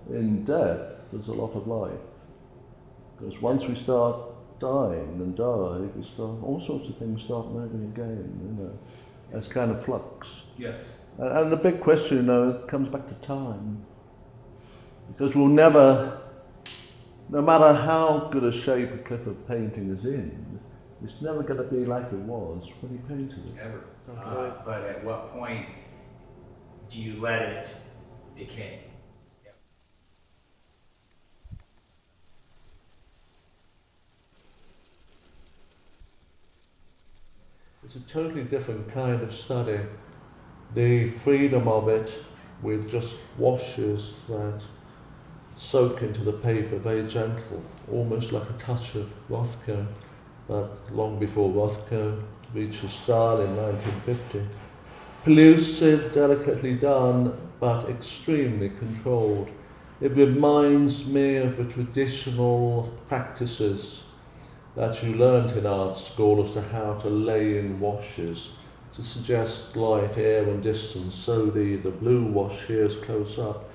In death, there's a lot of life. Because once we start dying and die, we start, all sorts of things start moving again, you know, as kind of flux. Yes. And the big question, you know, comes back to time. Because we'll never, no matter how good a shape a Clifford painting is in, it's never going to be like it was when he painted it. Ever. But at what point do you let it decay? It's a totally different kind of study. The freedom of it with just washes that soak into the paper, very gentle, almost like a touch of Rothko, but long before Rothko reached his style in 1950. Pellucid, delicately done, but extremely controlled. It reminds me of the traditional practices that you learnt in art school as to how to lay in washes to suggest light, air and distance. So the blue wash here is close up,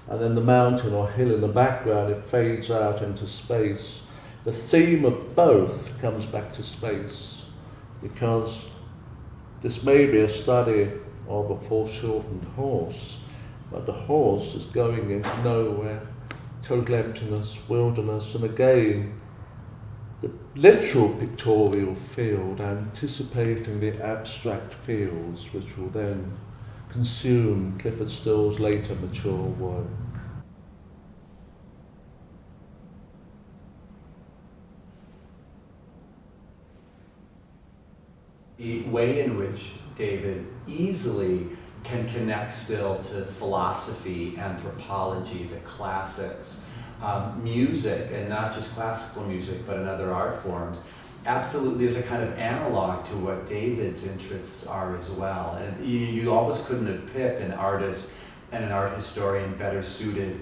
and then the mountain or hill in the background, it fades out into space. The theme of both comes back to space, because this may be a study of a foreshortened horse, but the horse is going into nowhere, total emptiness, wilderness, and again, the literal pictorial field anticipating the abstract fields which will then consume Clifford Still's later mature work. The way in which David easily can connect Still to philosophy, anthropology, the classics, music, and not just classical music, but in other art forms, absolutely is a kind of analog to what David's interests are as well. And you almost couldn't have picked an artist and an art historian better suited,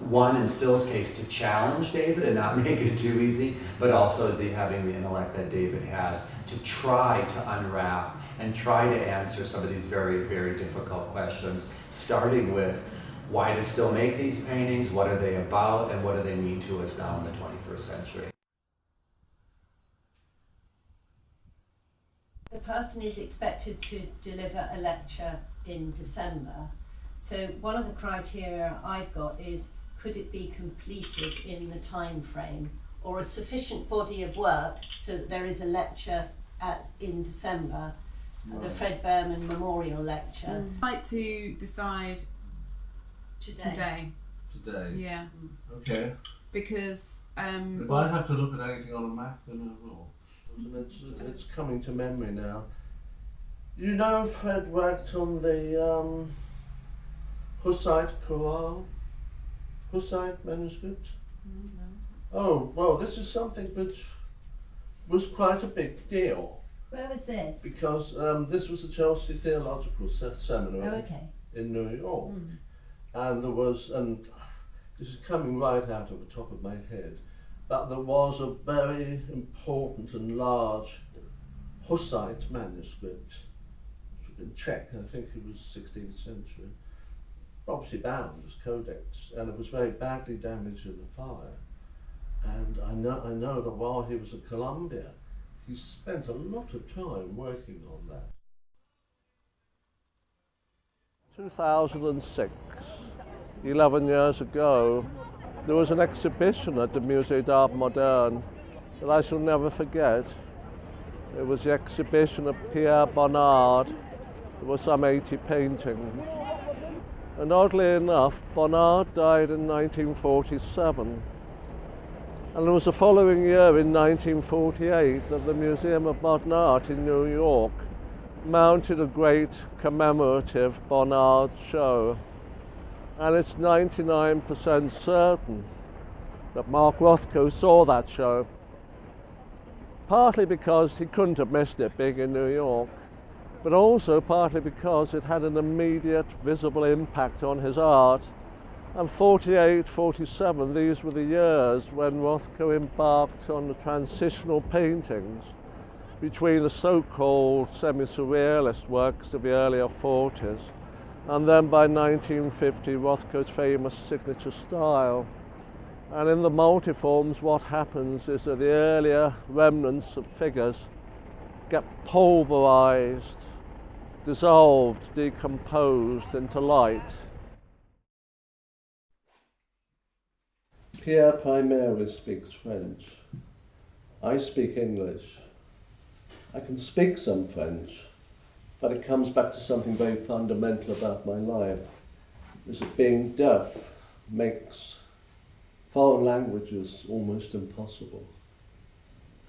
one in Still's case to challenge David and not make it too easy, but also having the intellect that David has to try to unwrap and try to answer some of these very, very difficult questions, starting with why does Still make these paintings, what are they about, and what do they mean to us now in the 21st century? The person is expected to deliver a lecture in December. So one of the criteria I've got is, could it be completed in the time frame, or a sufficient body of work so that there is a lecture in December, the Fred Berman Memorial Lecture. I'd like to decide today. Today? Yeah. Okay. Because if I have to look at anything on a map, then I will. It's coming to memory now. You know Fred worked on the Hussite Chorale? Hussite manuscript? No. Oh, well, this is something which was quite a big deal. Where was this? Because this was the Chelsea Theological Seminary in New York. And there was, and this is coming right out of the top of my head, but there was a very important and large Hussite manuscript, in Czech, I think it was 16th century, obviously bound as codex, and it was very badly damaged in the fire. And I know that while he was at Columbia, he spent a lot of time working on that. 2006, 11 years ago, there was an exhibition at the Musée d'Art Moderne that I shall never forget. It was the exhibition of Pierre Bonnard. There were some 80 paintings. And oddly enough, Bonnard died in 1947. And it was the following year, in 1948, that the Museum of Modern Art in New York mounted a great commemorative Bonnard show. And it's 99% certain that Mark Rothko saw that show. Partly because he couldn't have missed it being in New York, but also partly because it had an immediate visible impact on his art. And 48, 47, these were the years when Rothko embarked on the transitional paintings between the so-called semi-surrealist works of the earlier 40s and then by 1950 Rothko's famous signature style. And in the multiforms, what happens is that the earlier remnants of figures get pulverized, dissolved, decomposed into light. Pierre primarily speaks French. I speak English. I can speak some French, but it comes back to something very fundamental about my life, is that being deaf makes foreign languages almost impossible.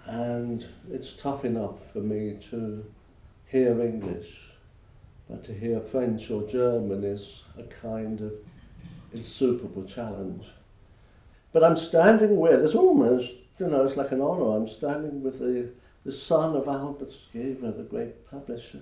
And it's tough enough for me to hear English, but to hear French or German is a kind of insuperable challenge. But I'm standing with, it's almost, it's like an honor, I'm standing with the son of Albert Schiver, the great publisher.